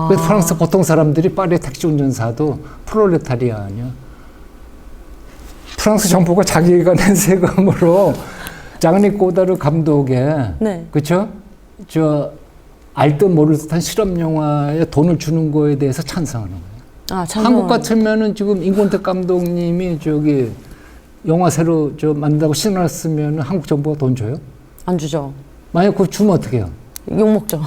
그래서 프랑스 보통 사람들이 파리 택시 운전사도 프롤레타리아 아니야. 프랑스 정부가 자기가 낸 세금으로 장리 꼬다르 감독의 네. 그렇죠? 알듯 모를 듯한 실험 영화에 돈을 주는 거에 대해서 찬성하는 거예요. 한국 같으면은 지금 임권택 감독님이 영화 새로 만든다고 시나리오 쓰면 한국 정부가 돈 줘요? 안 주죠. 만약 그거 주면 어떻게 해요? 욕 먹죠.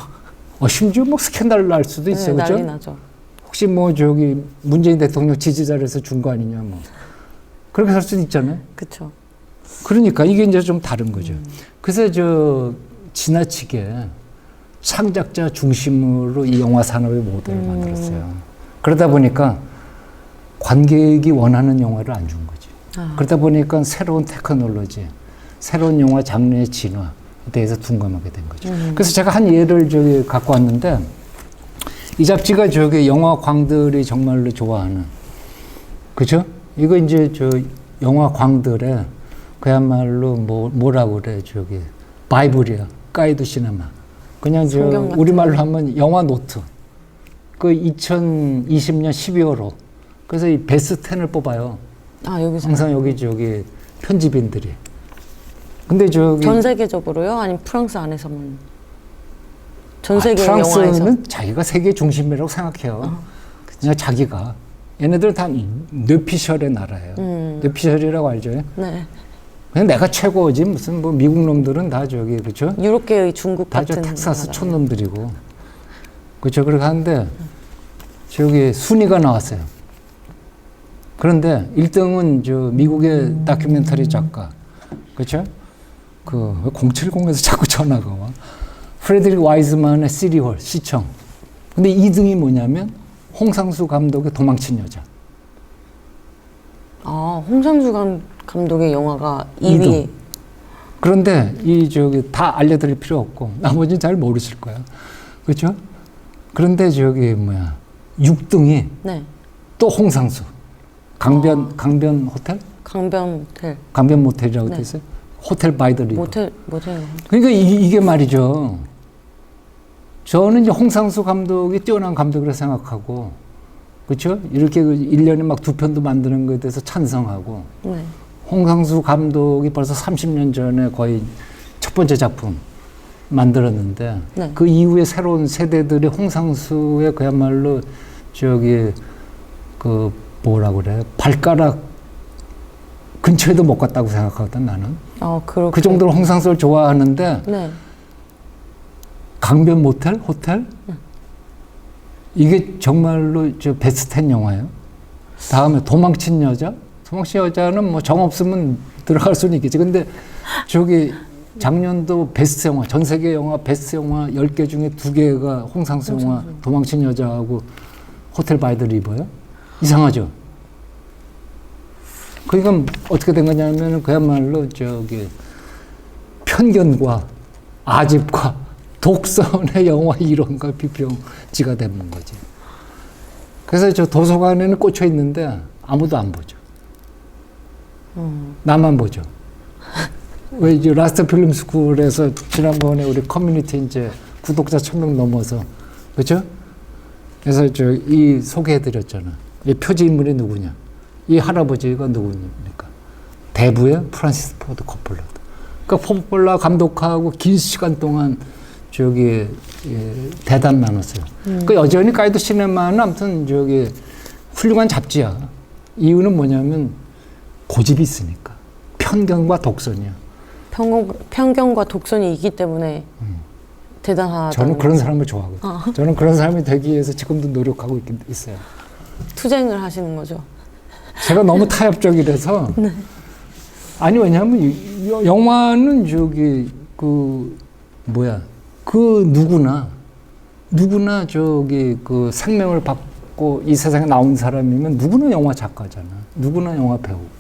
심지어 스캔들 날 수도 있어요. 네, 그죠? 난리 나죠. 혹시 문재인 대통령 지지자라서 준 거 아니냐 그렇게 살 수도 있잖아요. 그렇죠. 그러니까 이게 이제 좀 다른 거죠. 그래서 지나치게 창작자 중심으로 이 영화 산업의 모델을 만들었어요. 그러다 보니까 관객이 원하는 영화를 안 준 거지. 그러다 보니까 새로운 테크놀로지, 새로운 영화 장르의 진화에 대해서 둔감하게 된 거죠. 그래서 제가 한 예를 갖고 왔는데 이 잡지가 영화 광들이 정말로 좋아하는 그죠? 이거 이제 영화 광들의 그야말로 뭐라고 그래 바이블이야. 가이드 시네마. 그냥 우리말로 하면 영화 노트. 그 2020년 12월호. 그래서 이 베스트 10을 뽑아요. 여기서 항상 여기 편집인들이. 근데 전 세계적으로요? 아니면 프랑스 안에서만? 전 세계 프랑스는 영화에서? 자기가 세계 중심이라고 생각해요. 그냥 자기가. 얘네들 다 뇌피셜의 나라예요. 뇌피셜이라고 알죠? 네. 그냥 내가 최고지 무슨 미국 놈들은 다 그렇죠? 유럽계의 중국 다 같은 텍사스 촌놈들이고 그렇죠? 그렇게 하는데 순위가 나왔어요. 그런데 1등은 미국의 다큐멘터리 작가 그렇죠? 070에서 자꾸 전화가 와. 프레드릭 와이즈만의 시리홀 시청. 근데 2등이 뭐냐면 홍상수 감독의 도망친 여자. 홍상수 감독의 영화가 2위. 그런데 다 알려드릴 필요 없고 나머지는 잘 모르실 거야. 그렇죠? 그런데 6등이 네. 또 홍상수. 강변 호텔? 강변 모텔이라고 돼 있어요. 호텔 바이 더 리버. 모텔. 그러니까 이게 말이죠. 저는 이제 홍상수 감독이 뛰어난 감독이라고 생각하고, 그렇죠? 이렇게 1년에 막 2편도 만드는 것에 대해서 찬성하고, 네. 홍상수 감독이 벌써 30년 전에 거의 첫 번째 작품 만들었는데, 네. 그 이후에 새로운 세대들이 홍상수의 그야말로 뭐라고 그래? 발가락 근처에도 못 갔다고 생각하거든, 나는. 그 정도로 홍상수를 좋아하는데, 네. 강변 모텔? 호텔? 이게 정말로 베스트 10 영화예요. 다음에 도망친 여자? 도망친 여자는 정 없으면 들어갈 수는 있겠지. 근데 작년도 베스트 영화, 전 세계 영화 베스트 영화 10개 중에 2개가 홍상수 영화 도망친 여자하고 호텔 바이 더 리버예요. 이상하죠? 그러니까 어떻게 된 거냐면 그야말로 편견과 아집과 독선의 영화 이론과 비평지가 되는 거지. 그래서 도서관에는 꽂혀 있는데 아무도 안 보죠. 나만 보죠. 왜 라스트 필름 스쿨에서 지난번에 우리 커뮤니티 이제 구독자 1000명 넘어서 그렇죠? 그래서 이 소개해드렸잖아. 이 표지 인물이 누구냐? 이 할아버지가 누구입니까? 대부의 프란시스 포드 코폴라. 그러니까 코폴라 감독하고 긴 시간 동안 저기 대담 나눴어요. 그 여전히 가이드 시네마는 아무튼 저기 훌륭한 잡지야. 이유는 뭐냐면 고집이 있으니까. 편견과 독선이야. 편견과 독선이 있기 때문에 대단하다. 저는 그런 사람을 좋아하거든요. 저는 그런 사람이 되기 위해서 지금도 노력하고 있어요. 투쟁을 하시는 거죠. 제가 너무 타협적이라서. 네. 아니 왜냐하면 영화는 저기 그 누구나 저기 그 생명을 받고 이 세상에 나온 사람이면 누구나 영화 작가잖아. 누구나 영화 배우고.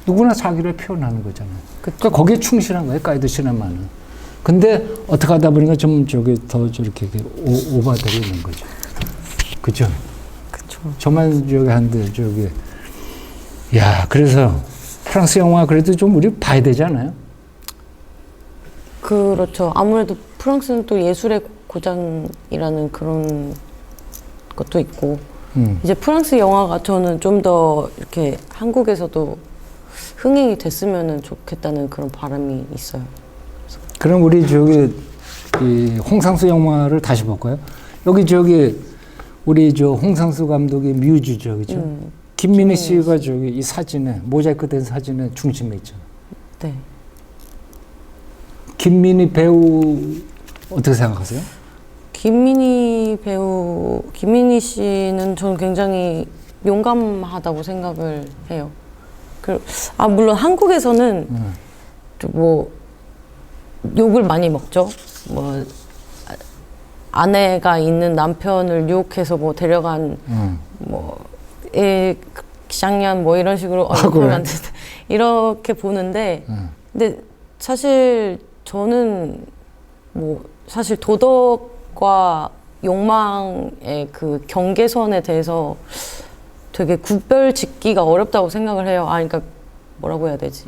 누구나 자기를 표현하는 거잖아요. 그러니까 거기에 충실한 거예요. 가이드 시네마는. 근데 어떻게 하다 보니까 좀 저기 더 저렇게 오버되고 있는 거죠. 그죠? 그렇죠. 저만 저기 한데 저기 야 그래서 프랑스 영화 그래도 좀 우리 봐야 되지 않아요? 그렇죠. 아무래도 프랑스는 또 예술의 고장이라는 그런 것도 있고 이제 프랑스 영화가 저는 좀 더 이렇게 한국에서도 흥행이 됐으면 좋겠다는 그런 바람이 있어요. 그럼 우리 저기 이 홍상수 영화를 다시 볼까요? 여기 저기 우리 저 홍상수 감독의 뮤즈죠, 그죠? 김민희 씨가 저기 이 사진에 모자이크 된 사진에 중심에 있잖아. 네. 김민희 배우 어떻게 생각하세요? 김민희 씨는 저는 굉장히 용감하다고 생각을 해요. 물론 한국에서는 뭐 욕을 많이 먹죠. 뭐 아내가 있는 남편을 유혹해서 뭐 데려간 뭐 쌍년 뭐 이런 식으로 그래? 이렇게 보는데 근데 사실 저는 뭐 사실 도덕과 욕망의 그 경계선에 대해서 되게 구별 짓기가 어렵다고 생각을 해요. 그러니까 뭐라고 해야 되지?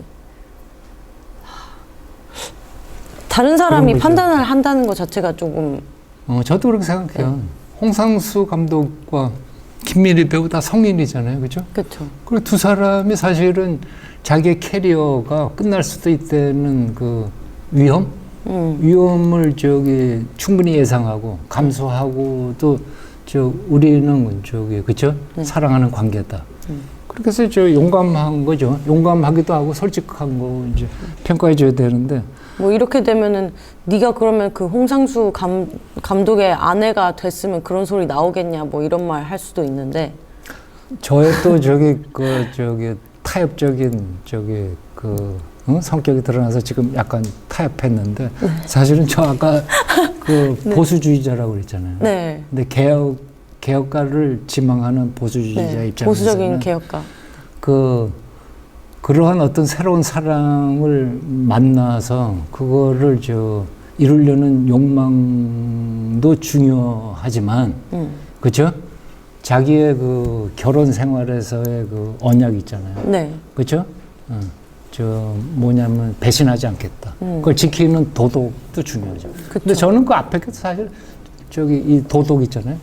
다른 사람이 판단을 한다는 것 자체가 조금 저도 그렇게 생각해요. 네. 홍상수 감독과 김민희 배우 다 성인이잖아요, 그렇죠? 그렇죠. 그리고 두 사람이 사실은 자기의 캐리어가 끝날 수도 있다는 그 위험을 저기 충분히 예상하고 감수하고 또 우리는 저기 그렇죠? 사랑하는 관계다. 그렇게 해서 용감한 거죠. 용감하기도 하고 솔직한 거 이제 평가해 줘야 되는데. 뭐 이렇게 되면은 네가 그러면 그 홍상수 감독의 아내가 됐으면 그런 소리 나오겠냐 뭐 이런 말 할 수도 있는데. 저의 또 저기 타협적인 성격이 드러나서 지금 약간 타협했는데 사실은 저 아까 그 보수주의자라고 그랬잖아요. 네. 근데 개혁가를 지망하는 보수주의자 입장에서는 보수적인 개혁가. 그러한 어떤 새로운 사랑을 만나서 그거를 이루려는 욕망도 중요하지만 그렇죠? 자기의 그 결혼 생활에서의 그 언약 있잖아요. 네. 그렇죠? 뭐냐면 배신하지 않겠다. 그걸 지키는 도덕도 중요하죠. 근데 저는 그 앞에 사실 이 도덕 있잖아요.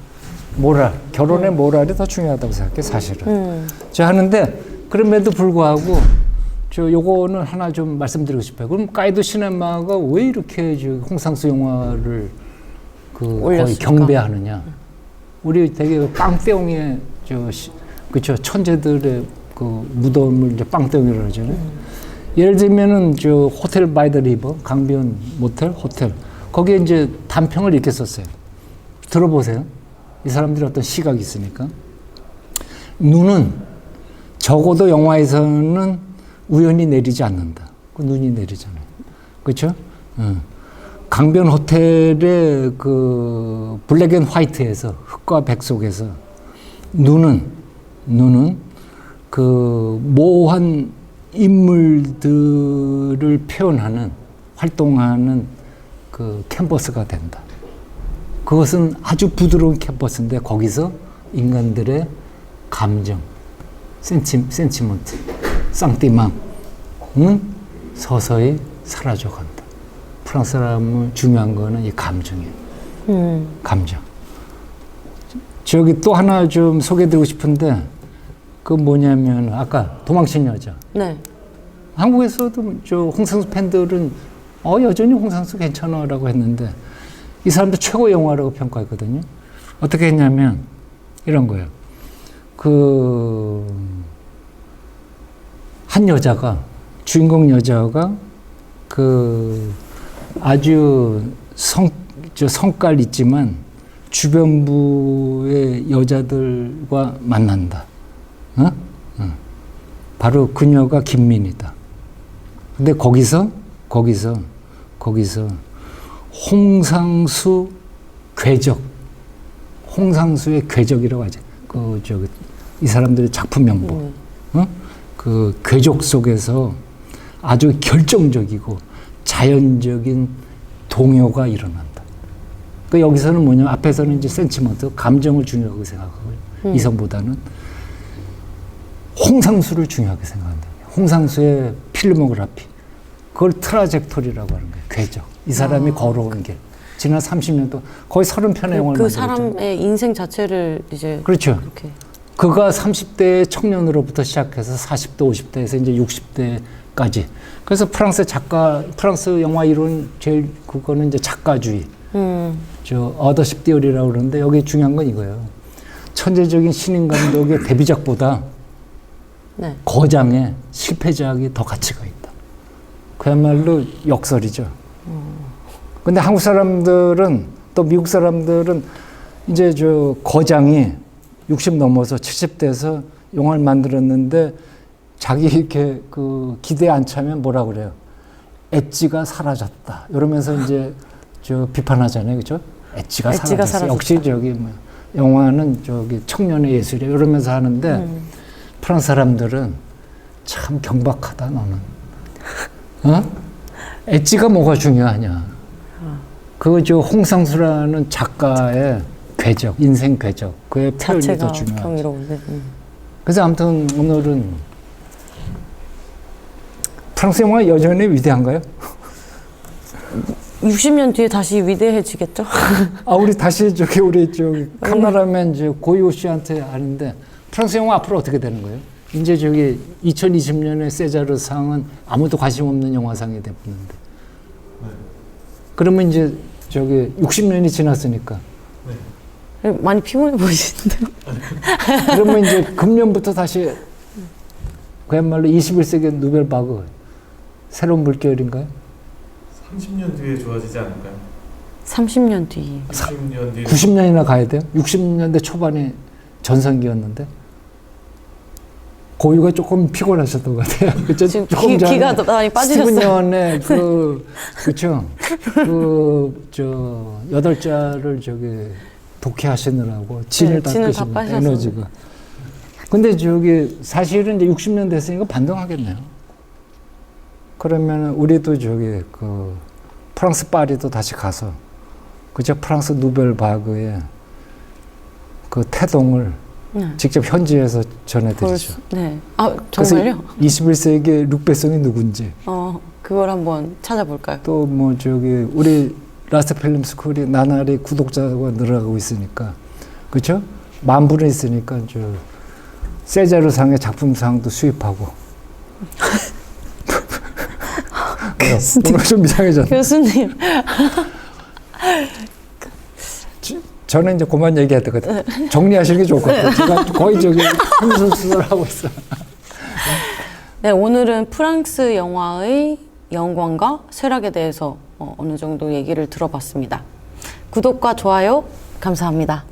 모랄, 결혼의 모랄이 더 중요하다고 생각해 사실은. 하는데 그럼에도 불구하고 요거는 하나 좀 말씀드리고 싶어요. 그럼 가이드 시네마가 왜 이렇게 홍상수 영화를 거의 경배하느냐? 우리 되게 빵떼옹의 그쵸 천재들의 그 무덤을 이제 빵떼옹이라고 하잖아요. 예를 들면은 호텔 바이 더 리버 강변 모텔 호텔 거기에 이제 단평을 이렇게 썼어요. 들어보세요. 이 사람들이 어떤 시각이 있으니까. 눈은 적어도 영화에서는 우연히 내리지 않는다. 그 눈이 내리잖아요. 그렇죠? 강변 호텔의 그 블랙 앤 화이트에서 흑과 백 속에서 눈은 그 모호한 인물들을 표현하는 활동하는 그 캔버스가 된다. 그것은 아주 부드러운 캔버스인데 거기서 인간들의 감정, 센티먼트, 쌍띠망은 서서히 사라져간다. 프랑스 사람은 중요한 거는 이 감정이에요. 감정. 저기 또 하나 좀 소개해드리고 싶은데 그 뭐냐면 아까 도망친 여자. 네. 한국에서도 저 홍상수 팬들은 여전히 홍상수 괜찮아라고 했는데 이 사람도 최고 영화라고 평가했거든요. 어떻게 했냐면 이런 거예요. 한 여자가 주인공 여자가 아주 성깔 있지만 주변부의 여자들과 만난다. 바로 그녀가 김민이다. 근데 거기서 홍상수 궤적, 홍상수의 궤적이라고 하죠. 이 사람들의 작품 명복. 그 궤적 속에서 아주 결정적이고 자연적인 동요가 일어난다. 그 여기서는 뭐냐면 앞에서는 이제 센티먼트, 감정을 중요하게 생각하고요. 이성보다는 홍상수를 중요하게 생각한다. 홍상수의 필모그래피. 그걸 트라젝토리라고 하는 거예요. 궤적. 이 사람이 걸어온 길. 지난 30년 동안 거의 30편의 영화를 만들었죠. 사람의 인생 자체를 이제 그렇죠. 그렇게. 그가 30대 청년으로부터 시작해서 40대, 50대에서 이제 60대까지. 그래서 프랑스 영화 이론 제일 그거는 이제 작가주의. 어더십 디어리라고 그러는데 여기 중요한 건 이거예요. 천재적인 신인 감독의 데뷔작보다 네. 거장의 실패작이 더 가치가 있다. 그야말로 역설이죠. 근데 한국 사람들은 또 미국 사람들은 이제 거장이 60 넘어서 70대에서 영화를 만들었는데 자기 이렇게 기대에 안 차면 뭐라 그래요? 엣지가 사라졌다. 이러면서 이제 비판하잖아요. 그죠? 엣지가 사라졌어. 역시 영화는 청년의 예술이야. 이러면서 하는데 프랑스 사람들은 참 경박하다, 너는. 엣지가 뭐가 중요하냐. 홍상수라는 작가의 궤적, 인생 궤적, 그의 표현이 더 중요하죠. 경이로운데. 그래서 아무튼 오늘은 프랑스 영화 여전히 위대한가요? 60년 뒤에 다시 위대해지겠죠? 우리 다시 우리 카메라맨 고이호 씨한테 아는데 프랑스 영화 앞으로 어떻게 되는 거예요? 이제 2020년에 세자르상은 아무도 관심 없는 영화상이 됐는데. 네. 그러면 이제 60년이 지났으니까. 네. 많이 피곤해 보이시는데요? 그러면 이제 금년부터 다시 그야말로 21세기 노벨바그 새로운 물결인가요? 30년 뒤에 좋아지지 않을까요? 30년 뒤. 30년 뒤에 90년이나 가야 돼요? 60년대 초반이 전성기였는데 고유가 조금 피곤하셨던 것 같아요. 그쵸? 지금 조금 기가 많이 빠지셨어요. 스티븐 그쵸? 8자를 독해하시느라고 진을 다 끄십니다. 에너지가. 근데 사실은 이제 60년 됐으니까 반등하겠네요. 그러면 우리도 프랑스 파리도 다시 가서 그죠? 프랑스 누벨바그의 태동을 직접 현지에서 전해드리죠. 네. 정말요? 21세기 룩배송이 누군지. 그걸 한번 찾아볼까요? 또 우리 라스트 필름 스쿨이 나날이 구독자가 늘어가고 있으니까, 그렇죠? 10,000분이 있으니까 세자르상의 작품상도 수입하고. 오늘 좀 이상해졌네. 교수님. 저는 이제 그만 얘기해야 되거든요. 정리하시는 게 좋을 것 같아요. 제가 거의 흠수술을 하고 있어요. 네, 오늘은 프랑스 영화의 영광과 쇠락에 대해서 어느 정도 얘기를 들어봤습니다. 구독과 좋아요 감사합니다.